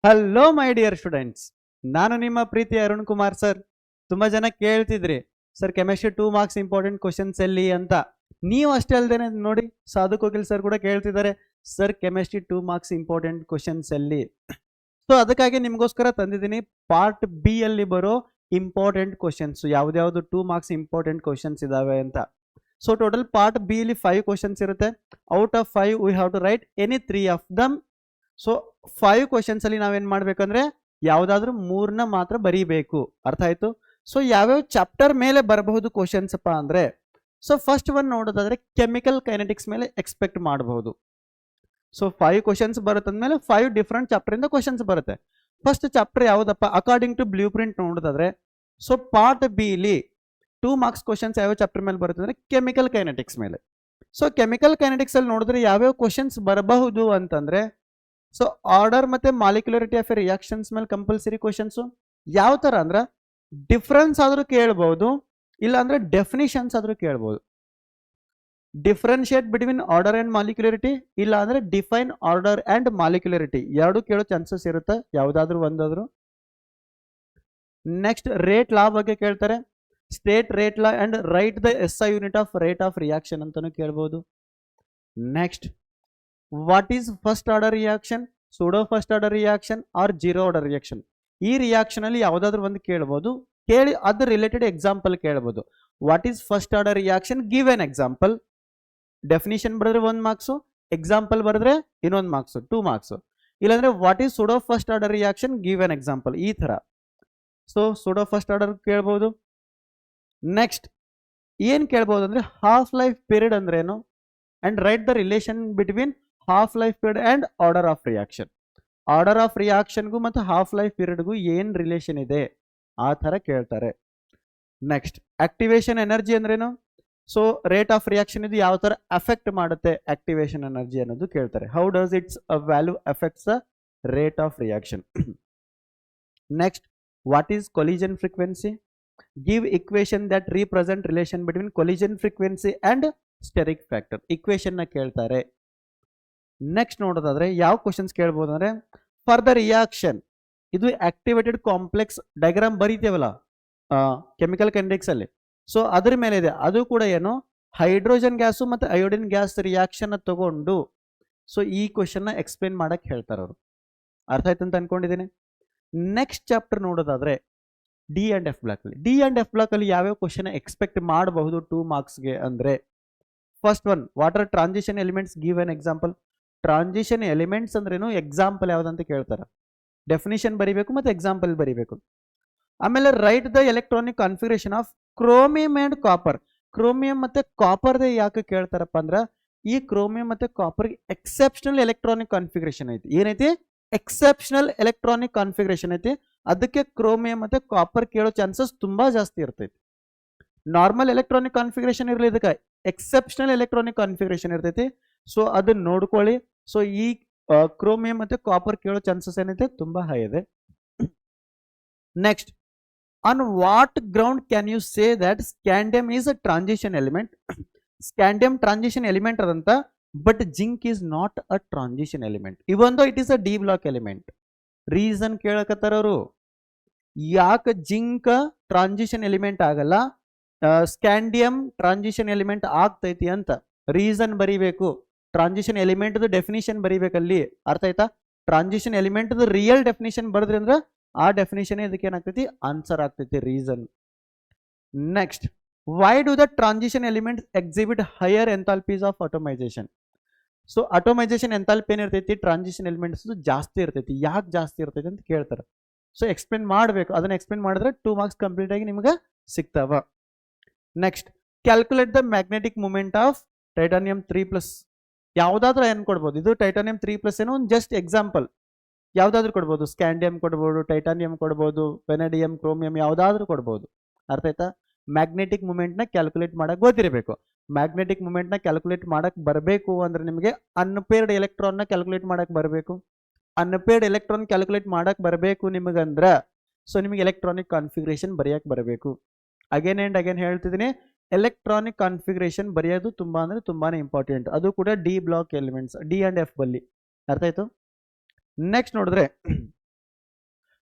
Hello my dear students, ನಾನು ನಿಮ್ಮ ಪ್ರೀತಿಯ ಅರುಣ್ ಕುಮಾರ್ ಸರ್. ತುಂಬ ಜನ ಕೇಳ್ತಿದ್ರಿ sir chemistry 2 marks important questions ಎಲ್ಲಿ ಅಂತ. ನೀವು ಅಷ್ಟೇ ಅಲ್ಲದೆ ನೋಡಿ ಸಾಧು ಕೋಕಿಲ್ ಸರ್ ಕೂಡ ಕೇಳ್ತಿದ್ದಾರೆ sir chemistry 2 marks important questions ಎಲ್ಲಿ. ಸೊ ಅದಕ್ಕಾಗಿ ನಿಮಗೋಸ್ಕರ ತಂದಿದ್ದೀನಿ ಪಾರ್ಟ್ ಬಿ ಅಲ್ಲಿ ಬರೋ ಇಂಪಾರ್ಟೆಂಟ್ ಕ್ವಶನ್ಸ್, ಯಾವ್ದ್ಯಾವ್ದು 2 ಮಾರ್ಕ್ಸ್ ಇಂಪಾರ್ಟೆಂಟ್ ಕ್ವಶನ್ಸ್ ಇದಾವೆ ಅಂತ. ಸೊ ಟೋಟಲ್ ಪಾರ್ಟ್ ಬಿ ಅಲ್ಲಿ 5 ಕ್ವಶನ್ಸ್ ಇರುತ್ತೆ. Out of 5 we have to write any 3 of them. So 5 questions ಅಲ್ಲಿ ನಾವೇನ್ ಮಾಡ್ಬೇಕಂದ್ರೆ ಯಾವ್ದಾದ್ರು 3ನ ಮಾತ್ರ ಬರೀಬೇಕು. ಅರ್ಥ ಆಯ್ತು? ಸೊ ಯಾವ್ಯಾವ ಚಾಪ್ಟರ್ ಮೇಲೆ ಬರಬಹುದು ಕ್ವಶನ್ಸ್ ಅಪ್ಪ ಅಂದ್ರೆ, ಸೊ ಫಸ್ಟ್ ಒನ್ ನೋಡೋದಾದ್ರೆ ಕೆಮಿಕಲ್ ಕೈನೆಟಿಕ್ಸ್ ಮೇಲೆ ಎಕ್ಸ್ಪೆಕ್ಟ್ ಮಾಡಬಹುದು. ಸೊ 5 ಕ್ವಶನ್ಸ್ ಬರುತ್ತಂದ್ಮೇಲೆ 5 ಡಿಫ್ರೆಂಟ್ ಚಾಪ್ಟರ್ ಇಂದ ಕ್ವಶನ್ಸ್ ಬರುತ್ತೆ. ಫಸ್ಟ್ ಚಾಪ್ಟರ್ ಯಾವ್ದಪ್ಪ ಅಕಾರ್ಡಿಂಗ್ ಟು ಬ್ಲೂ ಪ್ರಿಂಟ್ ನೋಡೋದಾದ್ರೆ, ಸೊ ಪಾರ್ಟ್ ಬಿ ಇಲ್ಲಿ 2 ಮಾರ್ಕ್ಸ್ ಕ್ವಶನ್ಸ್ ಯಾವ ಚಾಪ್ಟರ್ ಮೇಲೆ ಬರುತ್ತೆ ಅಂದ್ರೆ ಕೆಮಿಕಲ್ ಕೈನೆಟಿಕ್ಸ್ ಮೇಲೆ. ಸೊ ಕೆಮಿಕಲ್ ಕೈನೆಟಿಕ್ಸ್ ಅಲ್ಲಿ ನೋಡಿದ್ರೆ ಯಾವ್ಯಾವ ಕ್ವಶನ್ಸ್ ಬರಬಹುದು ಅಂತಂದ್ರೆ, ಸೊ ಆರ್ಡರ್ ಮತ್ತೆ ಮಾಲಿಕ್ಯುಲರಿಟಿ ಆಫ್ ರಿಯಾಕ್ಷನ್ಸ್ ಮೇಲೆ ಕಂಪಲ್ಸರಿ ಕ್ವಶನ್ಸ್. ಯಾವ ತರ ಅಂದ್ರೆ ಡಿಫ್ರೆನ್ಸ್ ಆದ್ರೂ ಕೇಳಬಹುದು, ಇಲ್ಲ ಅಂದ್ರೆ ಡೆಫಿನಿಷನ್ಸ್ ಆದ್ರೂ ಕೇಳಬಹುದು. ಡಿಫ್ರೆನ್ಶಿಯೇಟ್ ಬಿಟ್ವೀನ್ ಆರ್ಡರ್ ಅಂಡ್ ಮಾಲಿಕ್ಯುಲರಿಟಿ, ಇಲ್ಲ ಅಂದ್ರೆ ಡಿಫೈನ್ ಆರ್ಡರ್ ಅಂಡ್ ಮಾಲಿಕ್ಯುಲರಿಟಿ, ಎರಡು ಕೇಳೋ ಚಾನ್ಸಸ್ ಇರುತ್ತೆ, ಯಾವ್ದಾದ್ರು ಒಂದಾದ್ರು. ನೆಕ್ಸ್ಟ್ ರೇಟ್ ಲಾ ಬಗ್ಗೆ ಕೇಳ್ತಾರೆ. State rate law and write the SI unit of rate of reaction ಅಂತಾನು ಕೇಳಬಹುದು. Next what is first order reaction, pseudo first order reaction or zero order reaction. ಈ reaction ಅಲ್ಲಿ ಯಾವ್ದಾದ್ರು ಒಂದು ಕೇಳಬಹುದು, ಕೇಳಿ ಅದ್ರ ರಿಲೇಟೆಡ್ ಎಕ್ಸಾಂಪಲ್ ಕೇಳಬಹುದು. What is first order reaction, give an example. Definition ಬರೆದ್ರೆ 1 ಮಾರ್ಕ್ಸ್, ಎಕ್ಸಾಂಪಲ್ ಬರೆದ್ರೆ ಇನ್ನೊಂದು ಮಾರ್ಕ್ಸ್, 2 ಮಾರ್ಕ್ಸ್. ಇಲ್ಲಾಂದ್ರೆ what is pseudo first order reaction, give an example, ಈ ತರ. ಸೊ ಸೂಡೋ ಫಸ್ಟ್ ಆರ್ಡರ್ ಕೇಳಬಹುದು. ನೆಕ್ಸ್ಟ್ ಏನ್ ಕೇಳಬಹುದು ಅಂದ್ರೆ ಹಾಫ್ ಲೈಫ್ ಪೀರಿಯಡ್ ಅಂದ್ರೇನು and write the relation between half life period and order of reaction. Order of ರಿಯಾಕ್ಷನ್ಗೂ ಮತ್ತು half life ಪೀರಿಯಡ್ಗೂ ಏನ್ ರಿಲೇಷನ್ ಇದೆ ಆ ತರ ಕೇಳ್ತಾರೆ. ನೆಕ್ಸ್ಟ್ ಆಕ್ಟಿವೇಶನ್ ಎನರ್ಜಿ ಅಂದ್ರೇನು, ಸೊ ರೇಟ್ ಆಫ್ ರಿಯಾಕ್ಷನ್ ಇದು ಯಾವ ತರ ಅಫೆಕ್ಟ್ ಮಾಡುತ್ತೆ ಆಕ್ಟಿವೇಶನ್ ಎನರ್ಜಿ ಅನ್ನೋದು ಕೇಳ್ತಾರೆ. How does its value affects the rate of reaction. Next what is collision frequency, give equation that represent relation between collision frequency and steric factor, equation ನ ಕೇಳ್ತಾರೆ. Next ನೋಡೋದಾದ್ರೆ ಯಾವ ಕ್ವಶನ್ಸ್ ಕೇಳ್ಬೋದು ಅಂದ್ರೆ, for the reaction, ಇದು activated complex diagram ಬರೀತೇವಲ್ಲ chemical kinetics ಅಲ್ಲಿ, so ಅದ್ರ ಮೇಲೆ ಇದೆ. ಅದು ಕೂಡ ಏನು ಹೈಡ್ರೋಜನ್ ಗ್ಯಾಸು ಮತ್ತೆ ಅಯೋಡಿನ್ ಗ್ಯಾಸ್ ರಿಯಾಕ್ಷನ್ ತಗೊಂಡು ಸೊ ಈ ಕ್ವಶನ್ ನ ಎಕ್ಸ್ಪ್ಲೇನ್ ಮಾಡಕ್ ಹೇಳ್ತಾರೆ ಅವರು. ಅರ್ಥ ಆಯ್ತು ಅಂತ ಅನ್ಕೊಂಡಿದ್ದೀನಿ. ನೆಕ್ಸ್ಟ್ ಚಾಪ್ಟರ್ ನೋಡೋದಾದ್ರೆ ಡಿ ಅಂಡ್ ಎಫ್ ಬ್ಲಾಕ್ ಅಲ್ಲಿ, ಡಿ ಅಂಡ್ ಎಫ್ ಬ್ಲಾಕ್ ಅಲ್ಲಿ ಯಾವ್ಯಾವ ಕ್ವಶನ್ ಎಕ್ಸ್ಪೆಕ್ಟ್ ಮಾಡಬಹುದು 2 ಮಾರ್ಕ್ಸ್ಗೆ ಅಂದ್ರೆ, first one water transition elements, give an example. Transition elements ಅಂದ್ರೇನು, ಎಕ್ಸಾಂಪಲ್ ಯಾವ್ದಂತ ಕೇಳ್ತಾರೆ. ಡೆಫಿನಿಷನ್ ಬರಿಬೇಕು ಮತ್ತೆ ಎಕ್ಸಾಂಪಲ್ ಬರಿಬೇಕು. ಆಮೇಲೆ right the electronic configuration of chromium and copper. Chromium ಮತ್ತೆ ಕಾಪರ್ ಯಾಕೆ ಕೇಳ್ತಾರಪ್ಪ ಅಂದ್ರ, ಈ ಕ್ರೋಮಿಯಂ ಮತ್ತೆ ಕಾಪರ್ ಎಕ್ಸೆಪ್ಷನಲ್ ಎಲೆಕ್ಟ್ರಾನಿಕ್ ಕಾನ್ಫಿಗರೇಷನ್ ಐತಿ. ಏನೈತಿ? ಎಕ್ಸೆಪ್ಷನಲ್ ಎಲೆಕ್ಟ್ರಾನಿಕ್ ಕಾನ್ಫಿಗರೇಷನ್ ಐತಿ. ಅದಕ್ಕೆ ಕ್ರೋಮಿಯಂ ಮತ್ತೆ ಕಾಪರ್ ಕೇಳೋ ಚಾನ್ಸಸ್ ತುಂಬಾ ಜಾಸ್ತಿ ಇರ್ತೈತಿ. ನಾರ್ಮಲ್ ಎಲೆಕ್ಟ್ರಾನಿಕ್ ಕಾನ್ಫಿಗರೇಷನ್ ಇರಲಿ, ಇದಕ್ಕೆ ಎಕ್ಸೆಪ್ಷನಲ್ ಎಲೆಕ್ಟ್ರಾನಿಕ್ ಕಾನ್ಫಿಗರೇಷನ್ ಇರ್ತೈತಿ. ಸೊ ಅದನ್ನ ನೋಡ್ಕೊಳ್ಳಿ. ಸೊ ಈ ಕ್ರೋಮಿಯಂ ಮತ್ತೆ ಕಾಪರ್ ಕೇಳೋ ಚಾನ್ಸಸ್ ಏನೈತೆ ತುಂಬಾ ಹೈ ಇದೆ. Next, on what ground can you say that scandium is a transition element. Scandium transition element ಅದಂತ, but zinc is not a transition element, even it is a d block element. Reason ಕೇಳಕತ್ತಾರ ಅವರು, ಯಾಕೆ zinc transition element ಆಗಲ್ಲ, scandium transition element ಆಗ್ತೈತಿ ಅಂತ reason ಬರಿಬೇಕು. Transition element definition ಬರಿಬೇಕಲ್ಲಿ. ಅರ್ಥ ಆಯ್ತಾ? ಟ್ರಾನ್ಸಿಷನ್ ಎಲಿಮೆಂಟ್ ರಿಯಲ್ ಡೆಫಿನಿಷನ್ ಬರೆದ್ರಿ ಅಂದ್ರೆ ಆ ಡೆಫಿನಿಷನ್ ಇದಕ್ಕೆ ಏನಾಗ್ತೈತಿ, ಆನ್ಸರ್ ಆಗ್ತೈತಿ, reason. Next, Y do the transition element exhibit higher enthalpies of atomisation. So atomisation enthalpy ಏನಿರ್ತೈತಿ ಟ್ರಾನ್ಸಿಷನ್ ಎಲಿಮೆಂಟ್ಸ್ ಜಾಸ್ತಿ ಇರ್ತೈತಿ, ಯಾಕೆ ಜಾಸ್ತಿ ಇರ್ತೈತಿ ಅಂತ ಕೇಳ್ತಾರೆ. ಸೊ ಎಕ್ಸ್ಪ್ಲೇನ್ ಮಾಡಬೇಕು, ಅದನ್ನ ಎಕ್ಸ್ಪ್ಲೇನ್ ಮಾಡಿದ್ರೆ 2 ಮಾರ್ಕ್ಸ್ ಕಂಪ್ಲೀಟ್ ಆಗಿ ನಿಮ್ಗೆ ಸಿಗ್ತಾವ. Next, calculate the magnetic moment of titanium 3+. ಯಾವ್ದಾದ್ರು ಏನ್ ಕೊಡ್ಬೋದು, ಇದು ಟೈಟಾನಿಯಂ 3+ ಏನೋ ಒಂದು ಜಸ್ಟ್ ಎಕ್ಸಾಂಪಲ್. ಯಾವ್ದಾದ್ರು ಕೊಡ್ಬೋದು, ಸ್ಕ್ಯಾಂಡಿಯಂ ಕೊಡ್ಬೋದು, ಟೈಟಾನಿಯಂ ಕೊಡ್ಬೋದು, ವೆನಡಿಯಂ, ಕ್ರೋಮಿಯಂ ಯಾವ್ದಾದ್ರು ಕೊಡ್ಬೋದು. ಅರ್ಥ ಆಯ್ತಾ? ಮ್ಯಾಗ್ನೆಟಿಕ್ ಮೂಮೆಂಟ್ ನ ಕ್ಯಾಲ್ಕುಲೇಟ್ ಮಾಡಕ್ ಗೊತ್ತಿರಬೇಕು. ಮ್ಯಾಗ್ನೆಟಿಕ್ ಮೂಮೆಂಟ್ ನ ಕ್ಯಾಲ್ಕುಲೇಟ್ ಮಾಡಕ್ ಬರಬೇಕು ಅಂದ್ರೆ ನಿಮಗೆ ಅನ್ಪೇರ್ಡ್ ಎಲೆಕ್ಟ್ರಾನ್ ನ ಕ್ಯಾಲ್ಕುಲೇಟ್ ಮಾಡಕ್ ಬರಬೇಕು. ಅನ್ಪೇರ್ಡ್ ಎಲೆಕ್ಟ್ರಾನ್ ಕ್ಯಾಲ್ಕುಲೇಟ್ ಮಾಡಕ್ ಬರಬೇಕು ನಿಮಗಂದ್ರ ಸೊ ನಿಮಗೆ ಎಲೆಕ್ಟ್ರಾನಿಕ್ ಕಾನ್ಫಿಗರೇಷನ್ ಬರೆಯಕ್ ಬರಬೇಕು. ಅಗೇನ್ ಅಂಡ್ ಅಗೇನ್ ಹೇಳ್ತಿದ್ದೀನಿ, ಎಲೆಕ್ಟ್ರಾನಿಕ್ ಕಾನ್ಫಿಗರೇಷನ್ ಬರೆಯೋದು ತುಂಬಾ ಅಂದ್ರೆ ತುಂಬಾನೇ ಇಂಪಾರ್ಟೆಂಟ್. ಅದು ಕೂಡ D block elements, D and F ಬಲ್ಲಿ. ಅರ್ಥ ಆಯ್ತು? ನೆಕ್ಸ್ಟ್ ನೋಡಿದ್ರೆ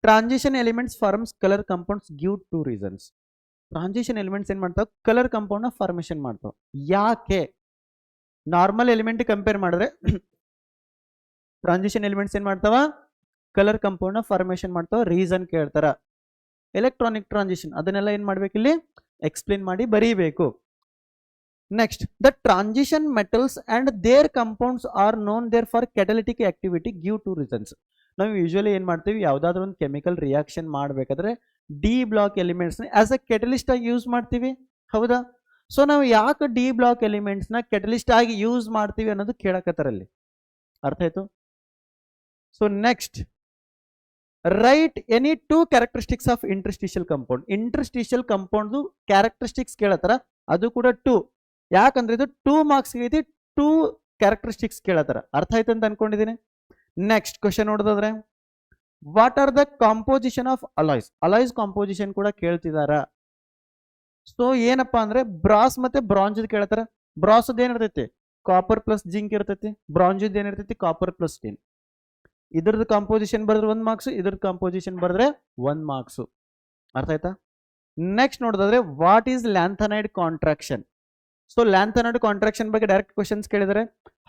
transition elements forms colour compounds give 2 reasons. Transition elements ಏನ್ ಮಾಡ್ತಾವ, ಕಲರ್ ಕಾಂಪೌಂಡ್ ನ ಫಾರ್ಮೇಶನ್ ಮಾಡ್ತಾವ. ಯಾಕೆ? ನಾರ್ಮಲ್ ಎಲಿಮೆಂಟ್ ಕಂಪೇರ್ ಮಾಡಿದ್ರೆ ಟ್ರಾನ್ಸಿಷನ್ ಎಲಿಮೆಂಟ್ಸ್ ಏನ್ ಮಾಡ್ತಾವ, ಕಲರ್ ಕಾಂಪೌಂಡ್ ನ ಫಾರ್ಮೇಶನ್ ಮಾಡ್ತಾವ. ರೀಸನ್ ಕೇಳ್ತಾರ. ಎಲೆಕ್ಟ್ರಾನಿಕ್ ಟ್ರಾನ್ಸಿಷನ್ ಅದನ್ನೆಲ್ಲ ಏನ್ ಮಾಡ್ಬೇಕು, ಇಲ್ಲಿ ಎಕ್ಸ್ಪ್ಲೇನ್ ಮಾಡಿ ಬರೀಬೇಕು. Next, the transition metals and their compounds are known their for catalytic activity give 2 reasons. ನಾವು ಯೂಶುವಲಿ ಏನ್ ಮಾಡ್ತೀವಿ, ಯಾವ್ದಾದ್ರು ಒಂದು ಕೆಮಿಕಲ್ ರಿಯಾಕ್ಷನ್ ಮಾಡಬೇಕಾದ್ರೆ d block elements as a catalyst ಆಗಿ ಯೂಸ್ ಮಾಡ್ತೀವಿ, ಹೌದಾ? ಸೊ ನಾವು ಯಾಕೆ ಡಿ ಬ್ಲಾಕ್ ಎಲಿಮೆಂಟ್ಸ್ ನ ಕೆಟಲಿಸ್ಟ್ ಆಗಿ ಯೂಸ್ ಮಾಡ್ತೀವಿ ಅನ್ನೋದು ಕೇಳಕತ್ತಾರಲ್ಲಿ. ಅರ್ಥ ಆಯ್ತು? So next, write any 2 characteristics of interstitial compound. Interstitial compound characteristics ಕೇಳತ್ತಾರ, ಅದು ಕೂಡ 2. ಯಾಕಂದ್ರೆ ಇದು 2 ಮಾರ್ಕ್ಸ್ ಐತಿ, 2 ಕ್ಯಾರೆಕ್ಟರಿಸ್ಟಿಕ್ಸ್ ಕೇಳತ್ತಾರ. ಅರ್ಥ ಆಯ್ತು ಅಂತ ಅನ್ಕೊಂಡಿದ್ದೀನಿ. ನೆಕ್ಸ್ಟ್ ಕ್ವಶನ್ ನೋಡೋದಾದ್ರೆ, what are the composition of alloys. Alloys composition ಕೂಡ ಕೇಳ್ತಿದಾರ. ಸೊ ಏನಪ್ಪಾ ಅಂದ್ರೆ ಬ್ರಾಸ್ ಮತ್ತೆ ಬ್ರಾಂಜ್ ಕೇಳ್ತಾರ. ಬ್ರಾಸ್ ಏನಿರ್ತೈತಿ, ಕಾಪರ್ ಪ್ಲಸ್ ಜಿಂಕ್ ಇರ್ತೈತಿ. ಬ್ರಾಂಜ್ ಏನಿರ್ತೈತಿ, ಕಾಪರ್ ಪ್ಲಸ್ ಟಿನ್. ಇದ್ರದ್ದು ಕಾಂಪೋಸಿಷನ್ ಬರೆದ್ರೆ 1 ಮಾರ್ಕ್ಸ್, ಇದ್ರದ್ದು ಕಾಂಪೋಸಿಷನ್ ಬರೆದ್ರೆ 1 ಮಾರ್ಕ್ಸ್. ಅರ್ಥ ಆಯ್ತಾ? ನೆಕ್ಸ್ಟ್ ನೋಡೋದಾದ್ರೆ, what is lanthanide contraction. So lanthanide contraction ಬಗ್ಗೆ ಡೈರೆಕ್ಟ್ ಕ್ವಶನ್ಸ್ ಕೇಳಿದರೆ,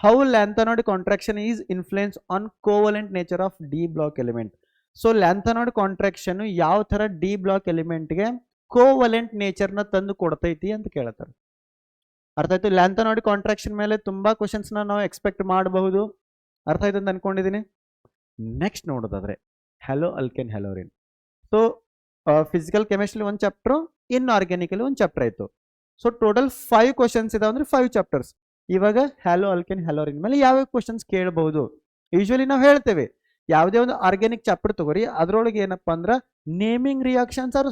how lanthanide contraction is influence on covalent nature of D block element. So lanthanide contraction ಯಾವ ತರ ಡಿ ಬ್ಲಾಕ್ ಎಲಿಮೆಂಟ್ಗೆ ಕೋವಲೆಂಟ್ ನೇಚರ್ನ ತಂದು ಕೊಡ್ತೈತಿ ಅಂತ ಕೇಳ್ತಾರೆ. ಅರ್ಥ ಆಯ್ತು? ಲ್ಯಾಂಥನೈಡ್ ಕಾಂಟ್ರಾಕ್ಷನ್ ಮೇಲೆ ತುಂಬಾ ಕ್ವಶನ್ಸ್ ನಾವು ಎಕ್ಸ್ಪೆಕ್ಟ್ ಮಾಡಬಹುದು. ಅರ್ಥ ಆಯ್ತು ಅಂತ ಅನ್ಕೊಂಡಿದ್ದೀನಿ. ನೆಕ್ಸ್ಟ್ ನೋಡೋದಾದ್ರೆ, halo alkane haloarene. So physical chemistry 1 chapter, ಇನ್ಆರ್ಗ್ಯಾನಿಕಲಿ 1 ಚಾಪ್ಟರ್ ಆಯ್ತು. ಸೊ ಟೋಟಲ್ 5 ಕ್ವಶನ್ಸ್ ಇದಾವೆ ಅಂದ್ರೆ 5 ಚಾಪ್ಟರ್ಸ್. ಇವಾಗ ಹ್ಯಾಲೋ ಅಲ್ಕೆನ್ ಹ್ಯಾಲೋರಿನ್ ಮೇಲೆ ಯಾವ್ಯಾವ ಕ್ವಶನ್ಸ್ ಕೇಳಬಹುದು. ಯೂಶುವಲಿ ನಾವು ಹೇಳ್ತೇವೆ, ಯಾವುದೇ ಒಂದು ಆರ್ಗ್ಯಾನಿಕ್ ಚಾಪ್ಟರ್ ತಗೋರಿ, ಅದ್ರೊಳಗೆ ಏನಪ್ಪಾ ಅಂದ್ರೆ naming reactions are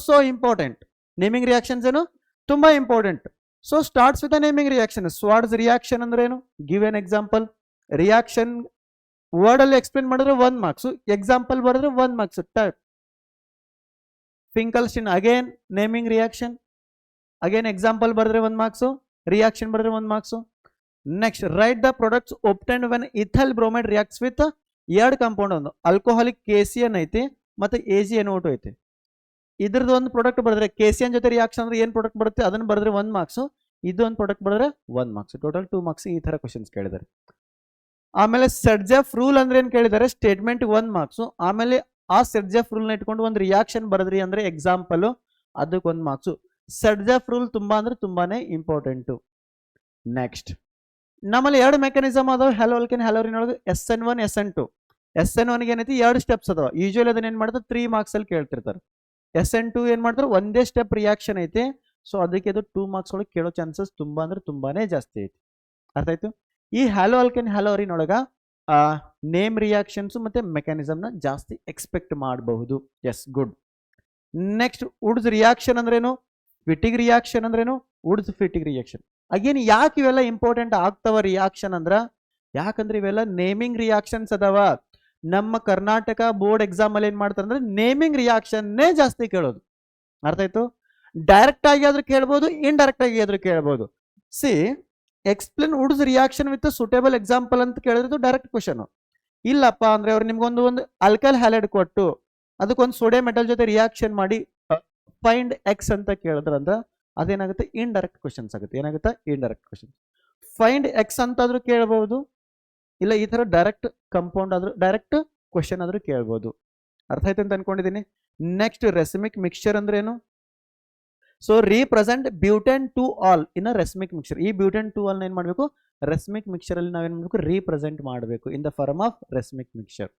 so important. Naming reactions ಏನು ತುಂಬಾ important. So starts with naming reaction. Swarts reaction ಅಂದ್ರೆ ಏನು, give an example. Reaction word ಅಲ್ಲಿ ಎಕ್ಸ್ಪ್ಲೇನ್ ಮಾಡಿದ್ರೆ 1 ಮಾರ್ಕ್ಸ್, ಎಕ್ಸಾಂಪಲ್ ಬರೆದ್ರೆ 1 marks. Type Finkelstein again naming reaction, again example ಬರೆದ್ರೆ 1 marks, reaction ಬರೆದ್ರೆ 1 marks. Next, write the products obtained when ethyl bromide reacts with 2 compound, ಒಂದು alcoholic KCN ಐತಿ ಮತ್ತೆ AgNO2 ಐತಿ. ಇದ್ರದ್ದು ಒಂದು ಪ್ರಾಡಕ್ಟ್ ಬರೆದ್ರೆ KCN ಜೊತೆ ರಿಯಾಕ್ಷನ್ ಅಂದ್ರೆ ಏನ್ ಪ್ರಾಡಕ್ಟ್ ಬರುತ್ತೆ ಅದನ್ನ ಬರೆದ್ರೆ 1 ಮಾರ್ಕ್ಸ್, ಇದು ಒಂದು ಪ್ರಾಡಕ್ಟ್ ಬರೆದ್ರೆ 1 ಮಾರ್ಕ್ಸ್. Total 2 marks. ಈ ತರ ಕ್ವಶನ್ಸ್ ಕೇಳಿದ್ದಾರೆ. ಆಮೇಲೆ ಸರ್ಜೆಫ್ ರೂಲ್ ಅಂದ್ರೆ ಏನ್ ಕೇಳಿದ್ದಾರೆ, ಸ್ಟೇಟ್ಮೆಂಟ್ 1 ಮಾರ್ಕ್ಸ್. ಆಮೇಲೆ ಆ ಸರ್ಜೆಫ್ ರೂಲ್ ನ ಇಟ್ಕೊಂಡು ಒಂದು ರಿಯಾಕ್ಷನ್ ಬರೆದ್ರಿ ಅಂದ್ರೆ ಎಕ್ಸಾಂಪಲ್, ಅದಕ್ಕೆ 1 ಮಾರ್ಕ್ಸ್. ಸರ್ಜೆಫ್ ರೂಲ್ ತುಂಬಾ ಅಂದ್ರೆ ತುಂಬಾನೇ ಇಂಪಾರ್ಟೆಂಟ್. ನೆಕ್ಸ್ಟ್, ನಮ್ಮಲ್ಲಿ 2 ಮೆಕ್ಯಾನಿಸಮ್ ಅದಾವ ಹ್ಯಾಲೋ ಅಲ್ಕೆನ್ ಹ್ಯಾಲೋರಿನ್ ಒಳಗೆ, SN1 SN2. SN1 ಗೆ ಏನೈತಿ 2 ಸ್ಟೆಪ್ಸ್ ಅದಾವ. ಯೂಶುವಲಿ ಅದನ್ನ ಏನ್ ಮಾಡ್ತಾರೆ 3 ಮಾರ್ಕ್ಸ್ ಅಲ್ಲಿ ಕೇಳ್ತಿರ್ತಾರೆ. SN2 ಏನ್ ಮಾಡ್ತಾರೆ, ಒಂದೇ ಸ್ಟೆಪ್ ರಿಯಾಕ್ಷನ್ ಐತಿ. ಸೊ ಅದಕ್ಕೆ ಇದು 2 ಮಾರ್ಕ್ಸ್ ಒಳಗೆ ಕೇಳೋ ಚಾನ್ಸಸ್ ತುಂಬಾ ಅಂದ್ರೆ ತುಂಬಾನೇ ಜಾಸ್ತಿ ಐತಿ. ಅರ್ಥ ಆಯ್ತು? ಈ ಹ್ಯಾಲೋ ಅಲ್ಕೆನ್ ಹ್ಯಾಲೋರಿನ್ ಒಳಗ ನೇಮ್ ರಿಯಾಕ್ಷನ್ಸ್ ಮತ್ತೆ ಮೆಕ್ಯಾನಿಸಮ್ ನ ಜಾಸ್ತಿ ಎಕ್ಸ್ಪೆಕ್ಟ್ ಮಾಡಬಹುದು. Yes, good. Next, Wurtz reaction ಅಂದ್ರೇನು, ಫಿಟಿಗ್ ರಿಯಾಕ್ಷನ್ ಅಂದ್ರೇನು, ವುಡ್ಸ್ ಫಿಟಿಗ್ ರಿಯಾಕ್ಷನ್. ಅಗೇನ್ ಯಾಕೆ ಇವೆಲ್ಲ ಇಂಪಾರ್ಟೆಂಟ್ ಆಗ್ತಾವ ರಿಯಾಕ್ಷನ್ ಅಂದ್ರ, ಯಾಕಂದ್ರೆ ಇವೆಲ್ಲ ನೇಮಿಂಗ್ ರಿಯಾಕ್ಷನ್ಸ್ ಅದಾವ. ನಮ್ಮ ಕರ್ನಾಟಕ ಬೋರ್ಡ್ ಎಕ್ಸಾಮ್ ಅಲ್ಲಿ ಏನ್ ಮಾಡ್ತಾರೆ ಅಂದ್ರೆ ನೇಮಿಂಗ್ ರಿಯಾಕ್ಷನ್ನೇ ಜಾಸ್ತಿ ಕೇಳೋದು. ಅರ್ಥ ಆಯ್ತು? ಡೈರೆಕ್ಟ್ ಆಗಿ ಆದ್ರೂ ಕೇಳ್ಬೋದು, ಇಂಡೈರೆಕ್ಟ್ ಆಗಿ ಆದ್ರೂ ಕೇಳ್ಬೋದು. C, explain Woods reaction with suitable example ಅಂತ ಕೇಳಿದ್ರೆ ಡೈರೆಕ್ಟ್ ಕ್ವಶನ್. ಇಲ್ಲಪ್ಪ ಅಂದ್ರೆ ಅವ್ರು ನಿಮ್ಗೊಂದು ಆಲ್ಕೈಲ್ ಹ್ಯಾಲೈಡ್ ಕೊಟ್ಟು ಅದಕ್ಕೊಂದು ಸೋಡಿಯಂ ಮೆಟಲ್ ಜೊತೆ ರಿಯಾಕ್ಷನ್ ಮಾಡಿ ಫೈಂಡ್ ಎಕ್ಸ್ ಅಂತ ಕೇಳಿದ್ರಂದ್ರ ಅದೇನಾಗುತ್ತೆ, ಇಂಡೈರೆಕ್ಟ್ ಕ್ವಶನ್ಸ್ ಆಗುತ್ತೆ. ಏನಾಗುತ್ತೆ, ಇಂಡೈರೆಕ್ಟ್ ಕ್ವಶನ್. ಫೈಂಡ್ ಎಕ್ಸ್ ಅಂತಾದ್ರೂ ಕೇಳಬಹುದು, ಇಲ್ಲ ಈ ತರ ಡೈರೆಕ್ಟ್ ಕಂಪೌಂಡ್ ಆದ್ರೂ, ಡೈರೆಕ್ಟ್ ಕ್ವಶನ್ ಆದ್ರೂ ಕೇಳ್ಬೋದು. ಅರ್ಥ ಆಯ್ತು ಅಂತ ಅನ್ಕೊಂಡಿದ್ದೀನಿ. ನೆಕ್ಸ್ಟ್, ರೆಸಿಮಿಕ್ ಮಿಕ್ಸ್ಚರ್ ಅಂದ್ರೆ ಏನು. So represent butan two ol in a racemic mixture. ಈ ಬ್ಯೂಟೆನ್ ಟು ಆಲ್ ಏನ್ ಮಾಡಬೇಕು, ರೆಸ್ಮಿಕ್ ಮಿಕ್ಸ್ಚರ್ ಅಲ್ಲಿ ನಾವೇನ್ ಮಾಡಬೇಕು, ರೀಪ್ರೆಸೆಂಟ್ ಮಾಡಬೇಕು in the form of racemic mixture.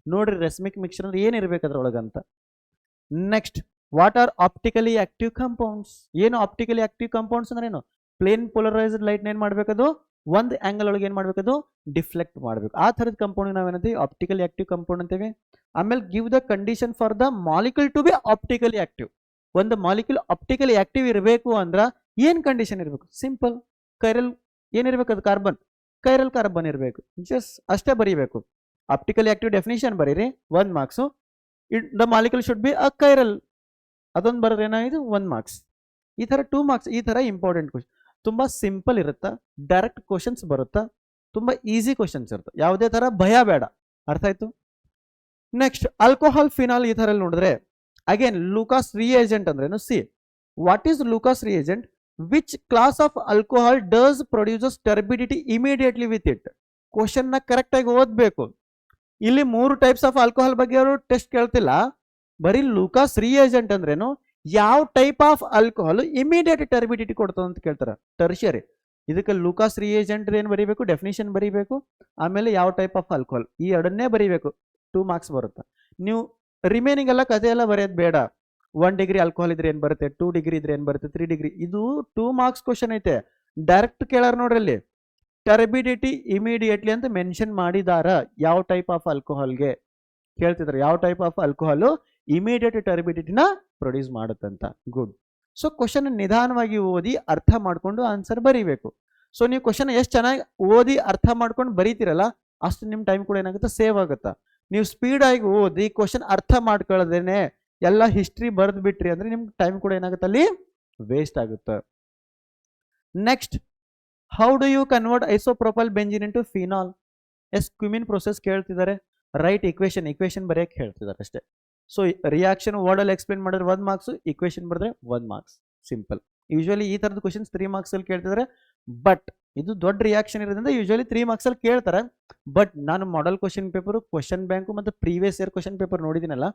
ನೋಡ್ರಿ ರೆಸ್ಮಿಕ್ ಮಿಕ್ಸ್ಚರ್ ಅಂದ್ರೆ ಏನಿರ್ಬೇಕು ಅದ್ರೊಳಗಂತ. Next, what are optically active compounds. ಏನು ಆಪ್ಟಿಕಲಿ ಆಕ್ಟಿವ್ ಕಂಪೌಂಡ್ಸ್ ಅಂದ್ರೆ ಏನು, ಪ್ಲೇನ್ ಪೋಲರೈಸ್ಡ್ ಲೈಟ್ ಏನ್ ಮಾಡ್ಬೇಕದು, ಒಂದು ಆಂಗಲ್ ಒಳಗೆ ಏನ್ ಮಾಡ್ಬೇಕದು, ಡಿಫ್ಲೆಕ್ಟ್ ಮಾಡಬೇಕು. ಆ ಥರದ ಕಂಪೌಂಡ್ ನಾವೇನಂತೀವಿ, ಆಪ್ಟಿಕಲಿ ಆಕ್ಟಿವ್ ಕಂಪೌಂಡ್ ಅಂತೀವಿ. ಆಮೇಲೆ give the condition for the molecule to be optically active. ಒಂದು ಮಾಲಿಕ್ಯೂಲ್ ಆಪ್ಟಿಕಲಿ ಆಕ್ಟಿವ್ ಇರಬೇಕು ಅಂದ್ರ ಏನ್ ಕಂಡೀಷನ್ ಇರಬೇಕು, ಸಿಂಪಲ್ ಕೈರಲ್ ಏನಿರ್ಬೇಕು, ಅದು ಕಾರ್ಬನ್, ಕೈರಲ್ ಕಾರ್ಬನ್ ಇರಬೇಕು. ಜಸ್ಟ್ ಅಷ್ಟೇ ಬರೀಬೇಕು. ಆಪ್ಟಿಕಲಿ ಆಕ್ಟಿವ್ ಡೆಫಿನಿಷನ್ ಬರೀರಿ, 1 marks. The molecule should be a chiral, ಅದೊಂದು ಬರೋದ್ರೆ ಏನಾಗಿದೆ 1 ಮಾರ್ಕ್ಸ್. ಈ ತರ 2 ಮಾರ್ಕ್ಸ್. ಈ ತರ ಇಂಪಾರ್ಟೆಂಟ್ ಕ್ವಶನ್ ತುಂಬಾ ಸಿಂಪಲ್ ಇರುತ್ತಾ, ಡೈರೆಕ್ಟ್ ಕ್ವಶನ್ಸ್ ಬರುತ್ತಾ, ತುಂಬಾ ಈಸಿ ಕ್ವಶನ್ಸ್ ಇರುತ್ತೆ. ಯಾವುದೇ ತರ ಭಯ ಬೇಡ. ಅರ್ಥ ಆಯ್ತು? ನೆಕ್ಸ್ಟ್ ಆಲ್ಕೋಹಾಲ್ ಫಿನಾಲ್ ಈ ತರ ನೋಡಿದ್ರೆ ಅಗೇನ್ ಲೂಕಾಸ್ ರಿಯೇಜೆಂಟ್ ಅಂದ್ರೇನು see what is Lucas reagent which class of alcohol does produces turbidity immediately with it question ನ ಕರೆಕ್ಟ್ ಆಗಿ ಓದ್ಬೇಕು. ಇಲ್ಲಿ 3 ಟೈಪ್ಸ್ ಆಫ್ ಆಲ್ಕೋಹಾಲ್ ಬಗ್ಗೆ ಅವರು ಟೆಸ್ಟ್ ಕೇಳ್ತಿಲ್ಲ, ಬರೀ ಲೂಕಾಸ್ ರಿಯೇಜೆಂಟ್ ಅಂದ್ರೇನು ಯಾವ type of alcohol immediate turbidity ಕೊಡ್ತದೆ ಅಂತ ಕೇಳ್ತಾರ. ಟರ್ಷಿಯರಿ ಇದಕ್ಕೆ ಲೂಕಾಸ್ ರಿಯೇಜೆಂಟ್ ಏನು ಬರೀಬೇಕು, ಡೆಫಿನಿಷನ್ ಬರೀಬೇಕು, ಆಮೇಲೆ ಯಾವ ಟೈಪ್ ಆಫ್ ಆಲ್ಕೋಹಾಲ್ ಈ ಎರಡನ್ನೇ ಬರೀಬೇಕು. 2 ಮಾರ್ಕ್ಸ್ ಬರುತ್ತೆ. ನೀವು ರಿಮೈನಿಂಗ್ ಎಲ್ಲ ಕಥೆ ಎಲ್ಲ ಬರೆಯೋದು ಬೇಡ. 1 ಡಿಗ್ರಿ ಆಲ್ಕೋಹಾಲ್ ಇದ್ರೆ ಏನು ಬರುತ್ತೆ, 2 ಡಿಗ್ರಿ ಇದ್ರೆ ಏನು ಬರುತ್ತೆ, 3 ಡಿಗ್ರಿ. ಇದು 2 ಮಾರ್ಕ್ಸ್ ಕ್ವಶನ್ ಐತೆ. ಡೈರೆಕ್ಟ್ ಕೇಳಾರ ನೋಡ್ರಿ ಅಲ್ಲಿ ಟರ್ಬಿಡಿಟಿ ಇಮಿಡಿಯೇಟ್ಲಿ ಅಂತ ಮೆನ್ಷನ್ ಮಾಡಿದಾರ. ಯಾವ ಟೈಪ್ ಆಫ್ ಆಲ್ಕೋಹಾಲ್ಗೆ ಕೇಳ್ತಿದ್ರು, ಯಾವ ಟೈಪ್ ಆಫ್ ಆಲ್ಕೋಹಾಲ್ ಇಮಿಡಿಯೇಟ್ ಟರ್ಬಿಡಿಟಿನ ಪ್ರೊಡ್ಯೂಸ್ ಮಾಡುತ್ತಂತ. ಗುಡ್. ಸೊ ಕ್ವಶನ್ ನಿಧಾನವಾಗಿ ಓದಿ ಅರ್ಥ ಮಾಡ್ಕೊಂಡು ಆನ್ಸರ್ ಬರೀಬೇಕು. ಸೊ ನೀವು ಕ್ವಶನ್ ಎಷ್ಟು ಚೆನ್ನಾಗಿ ಓದಿ ಅರ್ಥ ಮಾಡ್ಕೊಂಡು ಬರೀತಿರಲ್ಲ ಅಷ್ಟು ನಿಮ್ಮ ಟೈಮ್ ಕೂಡ ಏನಾಗುತ್ತೆ, ಸೇವ್ ಆಗುತ್ತಾ. ನೀವು ಸ್ಪೀಡಾಗಿ ಓದಿ ಕ್ವಶನ್ ಅರ್ಥ ಮಾಡ್ಕೊಳ್ಳೋದೇನೆ ಎಲ್ಲ ಹಿಸ್ಟ್ರಿ ಬರೆದು ಬಿಟ್ರಿ ಅಂದ್ರೆ ನಿಮ್ಗೆ ಟೈಮ್ ಕೂಡ ಏನಾಗುತ್ತೆ ಅಲ್ಲಿ ವೇಸ್ಟ್ ಆಗುತ್ತೆ. Next, how do you convert isopropyl benzene into phenol? Cumene process ಕೇಳ್ತಿದ್ದಾರೆ. ರೈಟ್ ಇಕ್ವೇಶನ್ ಬರೆಯಕ್ಕೆ ಹೇಳ್ತಿದ್ದಾರೆ ಅಷ್ಟೇ. ಸೊ ರಿಯಾಕ್ಷನ್ ವರ್ಡಲ್ಲಿ ಎಕ್ಸ್ಪ್ಲೇನ್ ಮಾಡಿದ್ರೆ 1 ಮಾರ್ಕ್ಸ್, ಇಕ್ವೇಶನ್ ಬರೆದ್ರೆ 1 ಮಾರ್ಕ್ಸ್. ಸಿಂಪಲ್. ಯೂಶುವಲಿ ಈ ಥರದ ಕ್ವಶನ್ಸ್ 3 ಮಾರ್ಕ್ಸ್ ಅಲ್ಲಿ ಕೇಳ್ತಿದ್ದಾರೆ. ಬಟ್ ಇದು ದೊಡ್ಡ ರಿಯಾಕ್ಷನ್ ಇರೋದ್ರಿಂದ ಯೂಶುವಲಿ 3 ಮಾರ್ಕ್ಸ್ ಅಲ್ಲಿ ಕೇಳ್ತಾರೆ. ಬಟ್ ನಾನು model question paper, question bank ಮತ್ತು ಪ್ರೀವಿಯಸ್ ಇಯರ್ ಕ್ವಶನ್ ಪೇಪರ್ ನೋಡಿದ್ದೀನಲ್ಲ,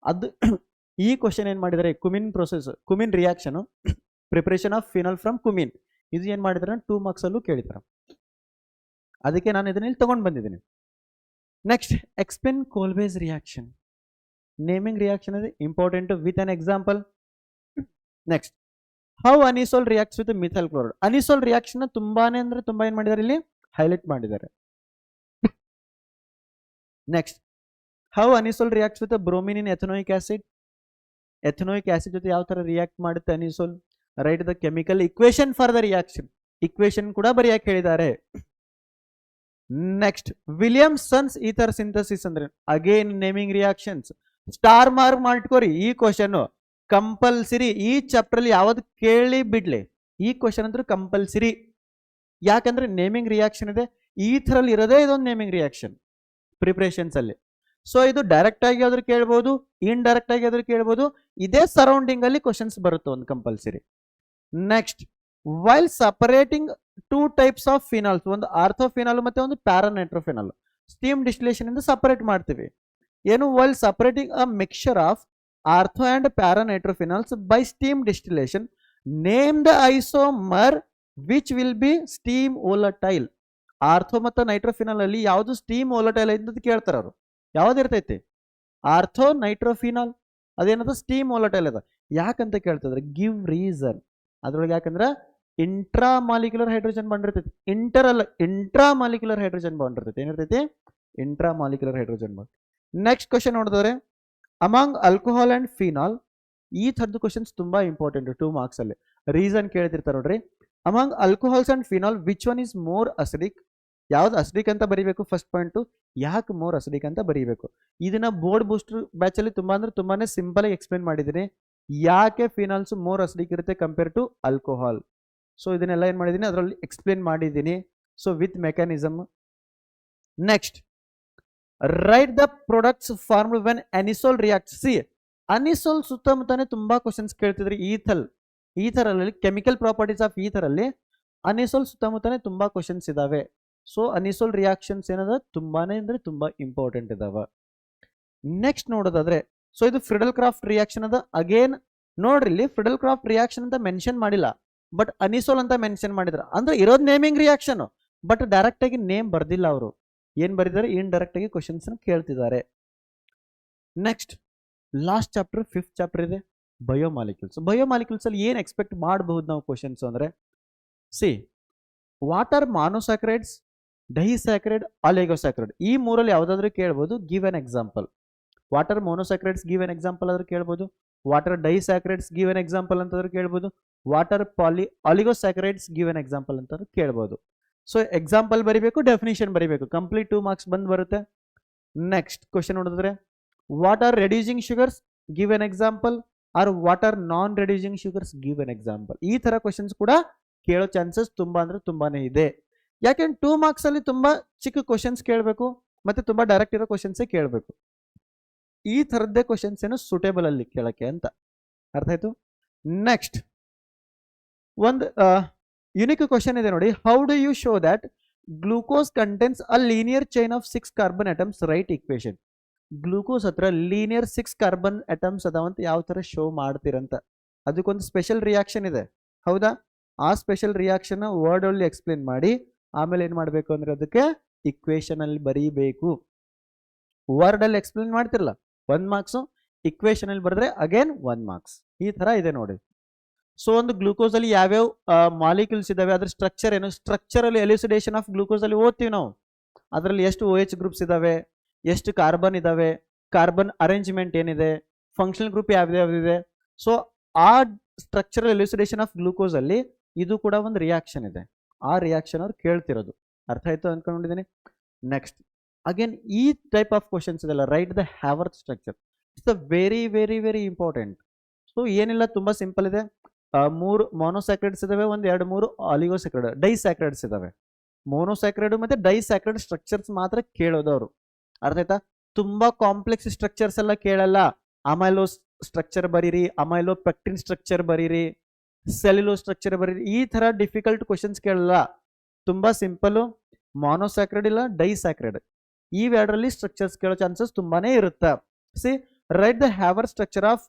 ಅದು ಈ ಕ್ವಶನ್ ಏನು ಮಾಡಿದ್ದಾರೆ, cumene process, cumene reaction, preparation of phenol from cumene, ಇದು ಏನು ಮಾಡಿದ್ದಾರೆ 2 ಮಾರ್ಕ್ಸ್ ಅಲ್ಲೂ ಕೇಳಿದ್ದಾರೆ. ಅದಕ್ಕೆ ನಾನು ಇದನ್ನ ಇಲ್ಲಿ ತಗೊಂಡು ಬಂದಿದ್ದೀನಿ. Next, explain Kolbe's reaction. Naming reaction ಇದೆ important with an example. Next, how anisole reacts with methyl chloride. Anisole reaction ತುಂಬಾನೇ ಅಂದ್ರೆ ತುಂಬಾ ಏನು ಮಾಡಿದ್ದಾರೆ ಇಲ್ಲಿ ಹೈಲೈಟ್ ಮಾಡಿದ್ದಾರೆ. Next, how anisole reacts with bromine in ethanoic acid. Ethanoic acid ಜೊತೆ ಯಾವ ತರ ರಿಯಾಕ್ಟ್ ಮಾಡುತ್ತೆ anisole. Write the chemical equation for the reaction. Equation ಕೂಡ ಬರೆಯಕ್ಕೆ ಹೇಳಿದ್ದಾರೆ. ನೆಕ್ಸ್ಟ್, ವಿಲಿಯಮ್ಸನ್ಸ್ ಈಥರ್ ಸಿಂಥಸಿಸ್ ಅಂದ್ರೆ again naming reactions. Star mark ಮಾಡ್ಕೋರಿ ಈ ಕ್ವಶನ್ ಕಂಪಲ್ಸರಿ. ಈ ಚಾಪ್ಟರ್ ಅಲ್ಲಿ ಯಾವ್ದು ಕೇಳಿ ಬಿಡ್ಲಿ ಈ ಕ್ವಶನ್ ಅಂದ್ರೆ ಕಂಪಲ್ಸರಿ. ಯಾಕಂದ್ರೆ ನೇಮಿಂಗ್ ರಿಯಾಕ್ಷನ್ ಇದೆ, ಈ ಥರಲ್ಲಿ ಇರೋದೇ ಇದೊಂದು ನೇಮಿಂಗ್ ರಿಯಾಕ್ಷನ್ ಪ್ರಿಪ್ರೇಷನ್ಸ್ ಅಲ್ಲಿ. ಸೊ ಇದು ಡೈರೆಕ್ಟ್ ಆಗಿ ಆದ್ರೂ ಕೇಳ್ಬೋದು, ಇನ್ಡೈರೆಕ್ಟ್ ಆಗಿ ಆದ್ರೂ ಕೇಳ್ಬೋದು. ಇದೇ ಸರೌಂಡಿಂಗ್ ಅಲ್ಲಿ ಕ್ವಶನ್ಸ್ ಬರುತ್ತೆ ಒಂದು compulsory. Next, while separating 2 types of phenols, ಒಂದು ಆರ್ಥೋಫಿನಾಲ್ ಮತ್ತೆ ಒಂದು ಪ್ಯಾರಾನೈಟ್ರೋಫಿನಾಲ್, ಸ್ಟೀಮ್ ಡಿಸ್ಟಿಲೇಷನ್ ಇಂದ ಸಪರೇಟ್ ಮಾಡ್ತೀವಿ. ಏನು, while separating a mixture of ortho and paranitrophenols by steam distillation name the isomer which will be steam volatile. Ortho ಮತ್ತು nitrophenol ಅಲ್ಲಿ ಯಾವುದು steam ಓಲಟೈಲ್ ಅಂತ ಕೇಳ್ತಾರ ಅವರು. ಯಾವ್ದಿರ್ತೈತಿ, ಆರ್ಥೋ ನೈಟ್ರೋಫಿನಾಲ್, ಅದೇನದು ಸ್ಟೀಮ್ ಓಲಟೈಲ್ ಅದ. ಯಾಕಂತ ಕೇಳ್ತಿದ್ರೆ ಗಿವ್ ರೀಸನ್. ಅದ್ರೊಳಗೆ ಯಾಕಂದ್ರೆ ಇಂಟ್ರಾಮಾಲಿಕ್ಯುಲರ್ ಹೈಡ್ರೋಜನ್ ಬಾಂಡ್ ಇರ್ತೈತಿ. ಇಂಟ್ರಾಮಾಲಿಕ್ಯುಲರ್ ಹೈಡ್ರೋಜನ್ ಬಾಂಡ್ ಇರ್ತೈತಿ. ಏನಿರ್ತೈತಿ, intramolecular hydrogen bond. Next question ನೋಡಿದ್ರೆ, ಅಮಾಂಗ್ ಆಲ್ಕೋಹಾಲ್ ಅಂಡ್ ಫಿನಾಲ್. ಈ ಥರದ್ದು ಕ್ವಶನ್ಸ್ ತುಂಬಾ ಇಂಪಾರ್ಟೆಂಟ್ 2 ಮಾರ್ಕ್ಸ್ ಅಲ್ಲಿ. ರೀಸನ್ ಕೇಳ್ತಿರ್ತಾರೆ ನೋಡ್ರಿ. Among alcohols and phenol which one is more acidic. ಯಾವ್ದು ಅಸಿಡಿಕ್ ಅಂತ ಬರೀಬೇಕು ಫಸ್ಟ್ ಪಾಯಿಂಟ್. ಯಾಕೆ ಮೋರ್ ಅಸಿಡಿಕ್ ಅಂತ ಬರೀಬೇಕು. ಇದನ್ನ ಬೋರ್ಡ್ ಬೂಸ್ಟರ್ ಬ್ಯಾಚ್ ಅಲ್ಲಿ ತುಂಬಾ ಅಂದ್ರೆ ತುಂಬಾನೇ ಸಿಂಪಲ್ ಆಗಿ ಎಕ್ಸ್ಪ್ಲೇನ್ ಮಾಡಿದ್ದೀನಿ. ಯಾಕೆ ಫಿನಾಲ್ಸ್ ಮೋರ್ ಅಸಿಡಿಕ್ ಇರುತ್ತೆ ಕಂಪೇರ್ ಟು ಆಲ್ಕೋಹಾಲ್. ಸೊ ಇದನ್ನೆಲ್ಲ ಏನು ಮಾಡಿದ್ದೀನಿ ಅದರಲ್ಲಿ ಎಕ್ಸ್ಪ್ಲೇನ್ ಮಾಡಿದ್ದೀನಿ. So with mechanism. Next, write the products formed when anisole react. See, anisole ಸುತ್ತಮುತ್ತನೇ ತುಂಬಾ ಕ್ವಶನ್ಸ್ ಕೇಳ್ತಿದ್ರಿ. ಈಥರಲ್ಲಿ ಕೆಮಿಕಲ್ ಪ್ರಾಪರ್ಟೀಸ್ ಆಫ್ ಈಥರಲ್ಲಿ ಅನಿಸೋಲ್ ಸುತ್ತಮುತ್ತನೇ ತುಂಬಾ ಕ್ವಶನ್ಸ್ ಇದಾವೆ. ಸೊ ಅನಿಸೋಲ್ ರಿಯಾಕ್ಷನ್ಸ್ ಏನದ ತುಂಬಾನೇ ಅಂದ್ರೆ ತುಂಬಾ ಇಂಪಾರ್ಟೆಂಟ್ ಇದಾವ. ನೆಕ್ಸ್ಟ್ ನೋಡೋದಾದ್ರೆ, ಸೊ ಇದು ಫ್ರಿಡಲ್ ಕ್ರಾಫ್ಟ್ ರಿಯಾಕ್ಷನ್ ಅದ. ಅಗೇನ್ ನೋಡ್ರಿ, ಇಲ್ಲಿ ಫ್ರಿಡಲ್ ಕ್ರಾಫ್ಟ್ ರಿಯಾಕ್ಷನ್ ಅಂತ ಮೆನ್ಷನ್ ಮಾಡಿಲ್ಲ, ಬಟ್ ಅನಿಸೋಲ್ ಅಂತ ಮೆನ್ಷನ್ ಮಾಡಿದ್ರ. ಅಂದ್ರೆ ಇರೋದು ನೇಮಿಂಗ್ ರಿಯಾಕ್ಷನ್, ಬಟ್ ಡೈರೆಕ್ಟ್ ಆಗಿ ನೇಮ್ ಬರ್ದಿಲ್ಲ ಅವರು. ಏನ್ ಬರೆದಿದ್ದಾರೆ, ಇಂಡೈರೆಕ್ಟ್ ಆಗಿ ಕ್ವಶನ್ಸ್ ಕೇಳ್ತಿದ್ದಾರೆ. Next, last chapter 5th chapter ಇದೆ ಬಯೋಮಾಲಿಕ್ಯೂಲ್ಸ್. ಬಯೋಮಾಲಿಕ್ಯೂಲ್ಸ್ ಅಲ್ಲಿ ಏನ್ ಎಕ್ಸ್ಪೆಕ್ಟ್ ಮಾಡಬಹುದು ನಾವು ಕ್ವಶನ್ಸ್ ಅಂದ್ರೆ, ಸಿ, ವಾಟರ್ ಮಾನೋಸ್ಯಾಕ್ರೈಡ್ಸ್, ಡೈಸ್ಯಾಕ್ರೈಡ್, ಆಲಿಗೋಸ್ಯಾಕ್ರೈಡ್, ಈ ಮೂರಲ್ಲಿ ಯಾವ್ದಾದ್ರು ಕೇಳ್ಬೋದು. Give an example. What are monosaccharides give an example ಆದ್ರೂ ಕೇಳ್ಬೋದು. What are disaccharides give an example ಅಂತಾದ್ರೂ ಕೇಳ್ಬೋದು. What are oligosaccharides give an example ಅಂತಾದ್ರೂ ಕೇಳ್ಬೋದು. ಸೊ ಎಕ್ಸಾಂಪಲ್ ಬರಿಬೇಕು, ಡೆಫಿನಿಷನ್ ಬರಿಬೇಕು. ಕಂಪ್ಲೀಟ್ 2 ಮಾರ್ಕ್ಸ್ ಬಂದ್ ಬರುತ್ತೆ. ನೆಕ್ಸ್ಟ್ ಕ್ವಶನ್ ನೋಡಿದ್ರೆ, what are reducing sugars give an example or what are non reducing sugars give an example. ಈ ತರ ಕ್ವಶನ್ಸ್ ಕೂಡ ಕೇಳೋ ಚಾನ್ಸಸ್ ತುಂಬಾ ಅಂದ್ರೆ ತುಂಬಾನೇ ಇದೆ. ಯಾಕೆಂದ್ರೆ 2 ಮಾರ್ಕ್ಸ್ ಅಲ್ಲಿ ತುಂಬಾ ಚಿಕ್ಕ ಕ್ವಶನ್ಸ್ ಕೇಳಬೇಕು ಮತ್ತೆ ತುಂಬಾ ಡೈರೆಕ್ಟ್ ಇರೋ ಕ್ವಶನ್ಸೇ ಕೇಳಬೇಕು. ಈ ಥರದ್ದೇ ಕ್ವಶನ್ಸ್ ಏನು ಸೂಟೇಬಲ್ ಅಲ್ಲಿ ಕೇಳಕ್ಕೆ ಅಂತ. ಅರ್ಥ ಆಯ್ತು. ನೆಕ್ಸ್ಟ್ ಒಂದು ಯುನಿಕ್ ಕ್ವಶನ್ ಇದೆ ನೋಡಿ. How do you show that glucose contains a linear chain of 6 carbon atoms, right equation. Glucose ಹತ್ರ ಲೀನಿಯರ್ 6 ಕಾರ್ಬನ್ ಅಟಮ್ಸ್ ಅದಾವಂತ ಯಾವ ತರ ಶೋ ಮಾಡ್ತೀರಂತ. ಅದಕ್ಕೊಂದು ಸ್ಪೆಷಲ್ ರಿಯಾಕ್ಷನ್ ಇದೆ, ಹೌದಾ? ಆ ಸ್ಪೆಷಲ್ ರಿಯಾಕ್ಷನ್ ವರ್ಡ್ ಅಲ್ಲಿ ಎಕ್ಸ್ಪ್ಲೇನ್ ಮಾಡಿ ಆಮೇಲೆ ಏನ್ ಮಾಡಬೇಕು ಅಂದ್ರೆ ಅದಕ್ಕೆ ಇಕ್ವೇಶನ್ ಅಲ್ಲಿ ಬರೀಬೇಕು. ವರ್ಡ್ ಅಲ್ಲಿ ಎಕ್ಸ್ಪ್ಲೇನ್ ಮಾಡ್ತಿರಲ್ಲ 1 ಮಾರ್ಕ್ಸ್, ಇಕ್ವೇಶನ್ ಅಲ್ಲಿ ಬರೆದ್ರೆ ಅಗೇನ್ 1 ಮಾರ್ಕ್ಸ್. ಈ ತರ ಇದೆ ನೋಡಿ. ಸೊ ಒಂದು ಗ್ಲೂಕೋಸ್ ಅಲ್ಲಿ ಯಾವ್ಯಾವ ಮಾಲಿಕ್ಯೂಲ್ಸ್ ಇದಾವೆ, ಅದ್ರ ಸ್ಟ್ರಕ್ಚರ್ ಏನು, ಸ್ಟ್ರಕ್ಚರಲ್ ಎಲ್ಯುಸಿಡೇಷನ್ ಆಫ್ ಗ್ಲೂಕೋಸ್ ಅಲ್ಲಿ ಓದ್ತೀವಿ ನಾವು. ಅದರಲ್ಲಿ ಎಷ್ಟು OH ಗ್ರೂಪ್ಸ್ ಇದಾವೆ, ಎಷ್ಟು ಕಾರ್ಬನ್ ಇದಾವೆ, ಕಾರ್ಬನ್ ಅರೇಂಜ್ಮೆಂಟ್ ಏನಿದೆ, ಫಂಕ್ಷನಲ್ ಗ್ರೂಪ್ ಯಾವ್ಯಾವ್ದಿದೆ. ಸೊ ಆ ಸ್ಟ್ರಕ್ಚರಲ್ ಎಲ್ಯುಸಿಡೇಷನ್ ಆಫ್ ಗ್ಲೂಕೋಸ್ ಅಲ್ಲಿ ಇದು ಕೂಡ ಒಂದು ರಿಯಾಕ್ಷನ್ ಇದೆ. ಆ ರಿಯಾಕ್ಷನ್ ಅವ್ರು ಕೇಳ್ತಿರೋದು. ಅರ್ಥ ಆಯ್ತು ಅನ್ಕೊಂಡಿದ್ದೀನಿ. ನೆಕ್ಸ್ಟ್ ಅಗೇನ್ ಈ ಟೈಪ್ ಆಫ್ ಕ್ವಶನ್ಸ್ ಇದೆಲ್ಲ, write the Haworth structure. It's a very very very important. So ಏನಿಲ್ಲ, ತುಂಬಾ ಸಿಂಪಲ್ ಇದೆ. 3 ಮೊನೋಸ್ಯಾಕ್ರೈಡ್ಸ್ ಇದಾವೆ, 2-3 ಆಲಿಗೋಸ್ಯಾಕ್ರೈಡ್, ಡೈಸ್ಯಾಕ್ರೈಡ್ಸ್ ಇದಾವೆ. ಮೊನೋಸ್ಯಾಕ್ರೈಡ್ ಮತ್ತೆ ಡೈಸ್ಯಾಕ್ರೈಡ್ ಸ್ಟ್ರಕ್ಚರ್ಸ್ ಮಾತ್ರ ಕೇಳೋದು ಅವರು. ಅರ್ಥ ಆಯ್ತಾ? ತುಂಬಾ ಕಾಂಪ್ಲೆಕ್ಸ್ ಸ್ಟ್ರಕ್ಚರ್ಸ್ ಎಲ್ಲ ಕೇಳಲ್ಲ. ಅಮೈಲೋ ಸ್ಟ್ರಕ್ಚರ್ ಬರೀರಿ, ಅಮೈಲೋ ಪೆಕ್ಟಿನ್ ಸ್ಟ್ರಕ್ಚರ್ ಬರೀರಿ, ಸೆಲ್ಯುಲೋ ಸ್ಟ್ರಕ್ಚರ್ ಬರೀರಿ, ಈ ತರ ಡಿಫಿಕಲ್ಟ್ ಕ್ವಶನ್ಸ್ ಕೇಳಲ್ಲ. ತುಂಬಾ ಸಿಂಪಲ್, ಮೊನೋಸ್ಯಾಕ್ರೈಡ್ ಇಲ್ಲ ಡೈಸ್ಯಾಕ್ರೈಡ್, ಇವೆರಡರಲ್ಲಿ ಸ್ಟ್ರಕ್ಚರ್ಸ್ ಕೇಳೋ ಚಾನ್ಸಸ್ ತುಂಬಾನೇ ಇರುತ್ತೆ. See write the Haworth structure of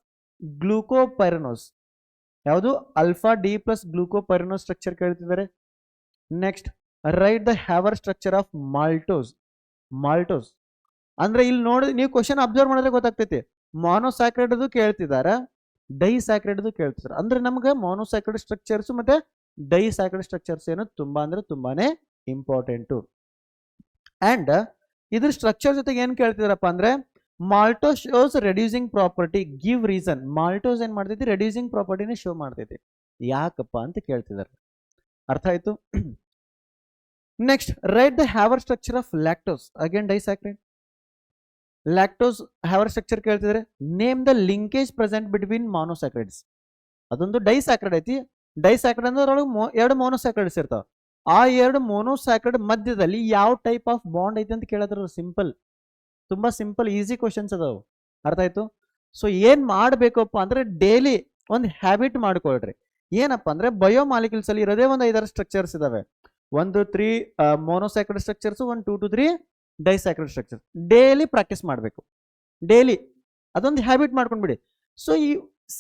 glucopyranose. ಯಾವುದು? Alpha D plus glucopyranose structure ಕೇಳ್ತಿದ್ದಾರೆ. Next write the Haworth structure of maltose. Maltose ಅಂದ್ರೆ ಇಲ್ಲಿ ನೋಡಿ, ನೀವು ಕ್ವಶನ್ ಅಬ್ಸರ್ವ್ ಮಾಡಿದ್ರೆ ಗೊತ್ತಾಗ್ತೈತಿ. ಮೊನೋಸ್ಯಾಕ್ರೈಡ್ ಕೇಳ್ತಿದಾರೆ, ಡೈಸ್ಯಾಕ್ರೈಡ್ ಕೇಳ್ತಿದ್ದಾರೆ. ಅಂದ್ರೆ ನಮ್ಗೆ ಮೊನೋಸ್ಯಾಕ್ರೈಡ್ ಸ್ಟ್ರಕ್ಚರ್ಸ್ ಮತ್ತೆ ಡೈಸ್ಯಾಕ್ರೈಡ್ ಸ್ಟ್ರಕ್ಚರ್ಸ್ ಏನು ತುಂಬಾ ಅಂದ್ರೆ ತುಂಬಾನೇ ಇಂಪಾರ್ಟೆಂಟು. ಅಂಡ್ ಇದ್ರ ಸ್ಟ್ರಕ್ಚರ್ ಜೊತೆಗೆ ಏನ್ ಕೇಳ್ತಿದಾರಪ್ಪ ಅಂದ್ರೆ, maltose shows reducing property, give reason. Maltose ಏನ್ ಮಾಡ್ತೈತಿ? ರೆಡ್ಯೂಸಿಂಗ್ ಪ್ರಾಪರ್ಟಿನ ಶೋ ಮಾಡ್ತೈತಿ. ಯಾಕಪ್ಪ ಅಂತ ಕೇಳ್ತಿದ್ದಾರೆ. ಅರ್ಥ ಆಯ್ತು? Next write the Haworth structure of lactose, again disaccharide. Lactose Haworth structure ಕೇಳ್ತಿದ್ದಾರೆ. Name the linkage present between monosaccharides. ಅದೊಂದು ಡೈಸ್ಯಾಕ್ರೈಡ್ ಐತಿ. ಡೈಸ್ಯಾಕ್ರೈಡ್ ಅಂದ್ರೆ ಅದ್ರೊಳಗೆ 2 ಮೊನೋಸ್ಯಾಕ್ರೈಡ್ಸ್ ಇರ್ತಾವ. ಆ 2 ಮೊನೋಸ್ಯಾಕ್ರೈಡ್ ಮಧ್ಯದಲ್ಲಿ ಯಾವ ಟೈಪ್ ಆಫ್ ಬಾಂಡ್ ಐತಿ ಅಂತ ಕೇಳಿದ್ರು. ಸಿಂಪಲ್, ತುಂಬಾ ಸಿಂಪಲ್, ಈಸಿ ಕ್ವಶನ್ಸ್ ಅದಾವು. ಅರ್ಥ ಆಯ್ತು? ಸೊ ಏನ್ ಮಾಡ್ಬೇಕಪ್ಪ ಅಂದ್ರೆ ಡೈಲಿ ಒಂದು ಹ್ಯಾಬಿಟ್ ಮಾಡ್ಕೊಳ್ರಿ. ಏನಪ್ಪಾ ಅಂದ್ರೆ ಬಯೋಮಾಲಿಕ್ಯೂಲ್ಸ್ ಅಲ್ಲಿ ಇರೋದೇ ಒಂದು 5-6 ಸ್ಟ್ರಕ್ಚರ್ಸ್ ಇದಾವೆ. 1-3 ಮೊನೋಸ್ಯಾಕ್ರೈಡ್ ಸ್ಟ್ರಕ್ಚರ್ಸ್, 1-2-3 ಡೈಸ್ಯಾಕ್ರೈಡ್ ಸ್ಟ್ರಕ್ಚರ್. ಡೈಲಿ ಪ್ರಾಕ್ಟೀಸ್ ಮಾಡಬೇಕು. ಡೈಲಿ ಅದೊಂದು ಹ್ಯಾಬಿಟ್ ಮಾಡ್ಕೊಂಡ್ಬಿಡಿ. ಸೊ ಈ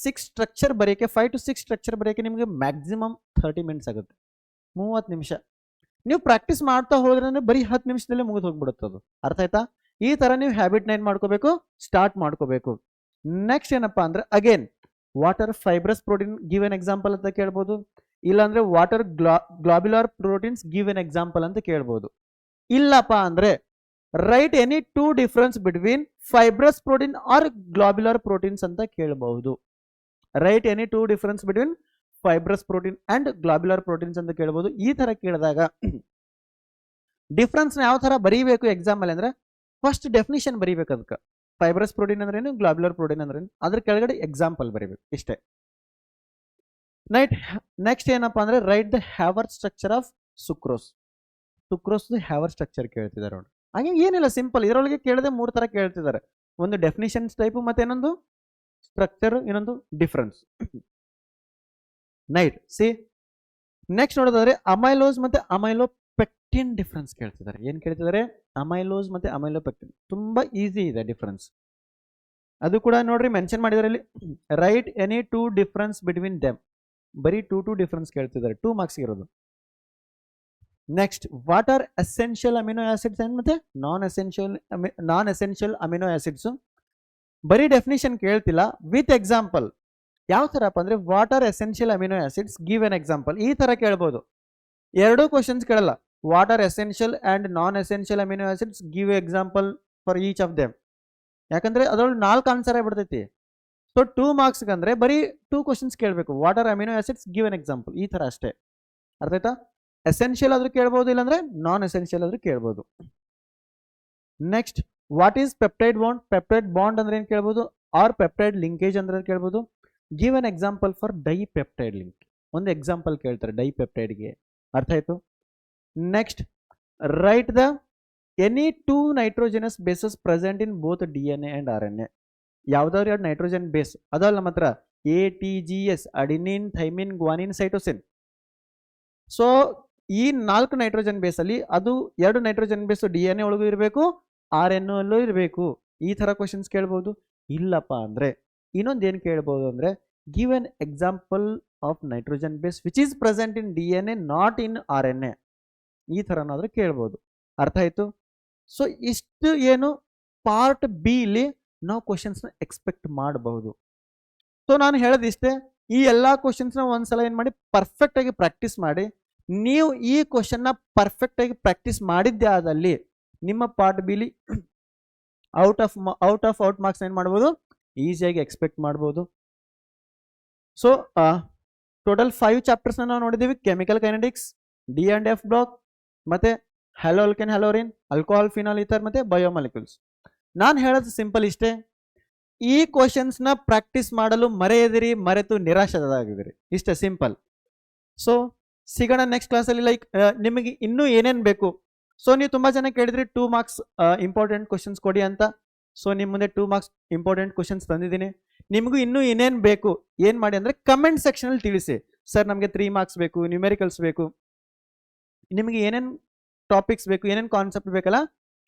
6 ಸ್ಟ್ರಕ್ಚರ್ ಬರೆಯಕ್ಕೆ, 5 to 6 ಸ್ಟ್ರಕ್ಚರ್ ಬರೆಯಕ್ಕೆ ನಿಮಗೆ ಮ್ಯಾಕ್ಸಿಮಮ್ 30 ಮಿನಿಟ್ಸ್ ಆಗುತ್ತೆ, 30 ನಿಮಿಷ. ನೀವು ಪ್ರಾಕ್ಟೀಸ್ ಮಾಡ್ತಾ ಹೋದ್ರೆ ಅಂದ್ರೆ ಬರೀ 10 ನಿಮಿಷದಲ್ಲೇ ಮುಗಿದು ಹೋಗ್ಬಿಡುತ್ತೆ ಅದು. ಅರ್ಥ ಆಯ್ತಾ? ಈ ತರ ನೀವು ಹ್ಯಾಬಿಟ್ ಏನ್ ಮಾಡ್ಕೋಬೇಕು, ಸ್ಟಾರ್ಟ್ ಮಾಡ್ಕೋಬೇಕು. ನೆಕ್ಸ್ಟ್ ಏನಪ್ಪಾ ಅಂದ್ರೆ again what are fibrous protein, give an example ಅಂತ ಕೇಳ್ಬೋದು. ಇಲ್ಲಾಂದ್ರೆ what are globular proteins, give an example ಅಂತ ಕೇಳ್ಬೋದು. ಇಲ್ಲಪ್ಪ ಅಂದ್ರೆ write any 2 difference between fibrous protein or globular proteins ಅಂತ ಕೇಳಬಹುದು. Write any 2 difference between fibrous protein and globular proteins ಅಂತ ಕೇಳಬಹುದು. ಈ ತರ ಕೇಳಿದಾಗ ಡಿಫರೆನ್ಸ್ ಯಾವ ತರ ಬರೀಬೇಕು ಎಕ್ಸಾಮ್ ಅಲ್ಲಿ ಅಂದ್ರೆ, ಫಸ್ಟ್ ಡೆಫಿನಿಷನ್ ಬರೀಬೇಕು. ಅದಕ್ಕೆ ಫೈಬ್ರಸ್ ಪ್ರೋಟೀನ್ ಅಂದ್ರೆ ಏನು, ಗ್ಲಾಬ್ಯುಲರ್ ಪ್ರೋಟೀನ್ ಅಂದ್ರೆ ಏನು, ಅದ್ರ ಕೆಳಗಡೆ ಎಕ್ಸಾಂಪಲ್ ಬರೀಬೇಕು, ಇಷ್ಟೇ. ನೆಕ್ಸ್ಟ್ ಏನಪ್ಪಾ ಅಂದ್ರೆ write the Haworth structure of sucrose. Sucrose Haworth structure ಕೇಳ್ತಿದ್ದಾರೆ ನೋಡಿ. ಹಾಗೆ ಏನಿಲ್ಲ, ಸಿಂಪಲ್. ಇದರೊಳಗೆ ಕೇಳದೆ 3 ತರ ಕೇಳ್ತಿದ್ದಾರೆ. ಒಂದು ಡೆಫಿನಿಷನ್ಸ್ ಟೈಪ್, ಮತ್ತೆ ಇನ್ನೊಂದು ಸ್ಟ್ರಕ್ಚರ್, ಇನ್ನೊಂದು ಡಿಫರೆನ್ಸ್. ನೈಟ್ ಸಿ ನೆಕ್ಸ್ಟ್ ನೋಡೋದಾದ್ರೆ ಅಮೈಲೋಸ್ ಮತ್ತೆ ಅಮೈಲೋ ಪೆಕ್ಟಿನ್ ಡಿಫರೆನ್ಸ್ ಕೇಳ್ತಿದ್ದಾರೆ. ಏನ್ ಕೇಳ್ತಿದ್ದಾರೆ? ಅಮೈಲೋಸ್ ಮತ್ತೆ ಅಮೈಲೋ ಪೆಕ್ಟಿನ್. ತುಂಬಾ ಈಸಿ ಇದೆ ಡಿಫರೆನ್ಸ್. ಅದು ಕೂಡ ನೋಡ್ರಿ ಮೆನ್ಷನ್ ಮಾಡಿದಾರೆ ಇಲ್ಲಿ. Right any 2 difference between them. ಬರೀ 2 ಡಿಫರೆನ್ಸ್ ಕೇಳ್ತಿದ್ದಾರೆ, 2 ಮಾರ್ಕ್ಸ್ ಇರೋದು. Next what R essential amino acids and ಮತ್ತೆ ನಾನ್ ಎಸೆನ್ಷಿಯಲ್ ಅಮಿನೋ ಆಸಿಡ್ಸ್. ಬರೀ ಡೆಫಿನಿಷನ್ ಕೇಳ್ತಿಲ್ಲ, ವಿತ್ ಎಕ್ಸಾಂಪಲ್. ಯಾವ ತರಪ್ಪ ಅಂದ್ರೆ what are essential amino acids, give an example. ಈ ತರ ಕೇಳ್ಬೋದು. 2 ಕ್ವಶನ್ಸ್ ಕೇಳಲ್ಲ. What are essential and non essential amino acids, give example for each of them. ಯಾಕಂದ್ರೆ ಅದ್ರೊಳಗೆ 4 ಆನ್ಸರ್ ಆಗ್ಬಿಡ್ತೈತಿ. ಸೊ 2 ಮಾರ್ಕ್ಸ್ ಅಂದ್ರೆ ಬರೀ 2 ಕ್ವಶನ್ಸ್ ಕೇಳಬೇಕು. What are amino acids, give an example. ಈ ತರ ಅಷ್ಟೇ. ಅರ್ಥ ಆಯ್ತಾ? ಎಸೆನ್ಷಿಯಲ್ ಆದ್ರೂ ಕೇಳ್ಬೋದು, ಇಲ್ಲಾಂದ್ರೆ ನಾನ್ ಎಸೆನ್ಷಿಯಲ್ ಆದ್ರೂ ಕೇಳ್ಬೋದು. Next what is peptide bond. Peptide bond ಅಂದ್ರೆ ಏನ್ ಕೇಳ್ಬೋದು, ಆರ್ ಪೆಪ್ಟೈಡ್ ಲಿಂಕೇಜ್ ಅಂದ್ರೆ ಕೇಳ್ಬೋದು. Give an example for dipeptide link. ಒಂದು ಎಕ್ಸಾಂಪಲ್ ಕೇಳ್ತಾರೆ ಡೈಪೆಪ್ಟೈಡ್ಗೆ. ಅರ್ಥ ಆಯ್ತು? Next write the any 2 nitrogenous bases present in both DNA and RNA. ಯಾವ್ದಾದ್ರು ಎರಡು ನೈಟ್ರೋಜನ್ ಬೇಸ್ ಅದಲ್ಲ ನಮ್ಮ ಹತ್ರ ATGS adenine thymine guanine cytosine. So ಈ 4 ನೈಟ್ರೋಜನ್ ಬೇಸ್ ಅಲ್ಲಿ ಅದು 2 ನೈಟ್ರೋಜನ್ ಬೇಸ್ DNA ಒಳಗೂ ಇರಬೇಕು, RNA ಅಲ್ಲೂ ಇರಬೇಕು. ಈ ತರ ಕ್ವಶನ್ಸ್ ಕೇಳ್ಬೋದು. ಇಲ್ಲಪ್ಪ ಅಂದ್ರೆ ಇನ್ನೊಂದು ಏನು ಕೇಳ್ಬೋದು ಅಂದ್ರೆ give an example of nitrogen base which is present in DNA not in RNA. ಈ ಥರನಾದ್ರೂ ಕೇಳ್ಬೋದು. ಅರ್ಥ ಆಯ್ತು? ಸೊ ಇಷ್ಟು ಏನು ಪಾರ್ಟ್ ಬಿ ಇಲ್ಲಿ ನಾವು ಕ್ವಶನ್ಸ್ನ ಎಕ್ಸ್ಪೆಕ್ಟ್ ಮಾಡಬಹುದು. ಸೊ ನಾನು ಹೇಳೋದಿಷ್ಟೇ, ಈ ಎಲ್ಲ ಕ್ವಶನ್ಸ್ನ ಒಂದ್ಸಲ ಏನು ಮಾಡಿ ಪರ್ಫೆಕ್ಟ್ ಆಗಿ ಪ್ರಾಕ್ಟೀಸ್ ಮಾಡಿ. ನೀವು ಈ ಕ್ವಶನ್ನ ಪರ್ಫೆಕ್ಟ್ ಆಗಿ ಪ್ರಾಕ್ಟೀಸ್ ಮಾಡಿದ್ದೆ ಆದಲ್ಲಿ ನಿಮ್ಮ ಪಾರ್ಟ್ ಬಿಲಿ ಔಟ್ ಆಫ್ ಮಾರ್ಕ್ಸ್ ಏನು ಮಾಡ್ಬೋದು, ಈಸಿಯಾಗಿ ಎಕ್ಸ್ಪೆಕ್ಟ್ ಮಾಡ್ಬೋದು. ಸೊ ಟೋಟಲ್ 5 ಚಾಪ್ಟರ್ಸ್ನ ನಾವು ನೋಡಿದ್ದೀವಿ. ಕೆಮಿಕಲ್ ಕೈನೆಟಿಕ್ಸ್, D&F ಬ್ಲಾಕ್, ಮತ್ತೆ hello alkane ಹ್ಯಾಲೋರಿನ್, alcohol phenol ether, ಮತ್ತೆ ಬಯೋಮಾಲಿಕ್ಯೂಲ್ಸ್. ನಾನು ಹೇಳೋದು ಸಿಂಪಲ್ ಇಷ್ಟೇ, ಈ ಕ್ವಶನ್ಸ್ನ ಪ್ರಾಕ್ಟೀಸ್ ಮಾಡಲು ಮರೆಯದಿರಿ, ಮರೆತು ನಿರಾಶರಾಗಿದ್ದೀರಿ. ಇಷ್ಟೇ ಸಿಂಪಲ್. ಸೊ ಸಿಗೋಣ ನೆಕ್ಸ್ಟ್ ಕ್ಲಾಸಲ್ಲಿ. ಲೈಕ್ ನಿಮಗೆ ಇನ್ನೂ ಏನೇನು ಬೇಕು. ಸೊ ನೀವು ತುಂಬ ಜನ ಕೇಳಿದ್ರಿ 2 ಮಾರ್ಕ್ಸ್ ಇಂಪಾರ್ಟೆಂಟ್ ಕ್ವಶನ್ಸ್ ಕೊಡಿ ಅಂತ. ಸೊ ನಿಮ್ಮ ಮುಂದೆ 2 ಮಾರ್ಕ್ಸ್ ಇಂಪಾರ್ಟೆಂಟ್ ಕ್ವಶನ್ಸ್ ತಂದಿದ್ದೀನಿ. ನಿಮಗೂ ಇನ್ನೂ ಏನೇನು ಬೇಕು ಏನು ಮಾಡಿ ಅಂದರೆ ಕಮೆಂಟ್ ಸೆಕ್ಷನಲ್ಲಿ ತಿಳಿಸಿ. ಸರ್ ನಮಗೆ 3 ಮಾರ್ಕ್ಸ್ ಬೇಕು, ನ್ಯೂಮೆರಿಕಲ್ಸ್ ಬೇಕು, ನಿಮಗೆ ಏನೇನು ಟಾಪಿಕ್ಸ್ ಬೇಕು, ಏನೇನು ಕಾನ್ಸೆಪ್ಟ್ ಬೇಕಲ್ಲ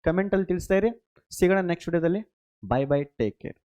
ಕಮೆಂಟಲ್ಲಿ ತಿಳಿಸ್ತಾ ಇರಿ. ಸಿಗೋಣ ನೆಕ್ಸ್ಟ್ ವಿಡಿಯೋದಲ್ಲಿ. Bye bye, take care.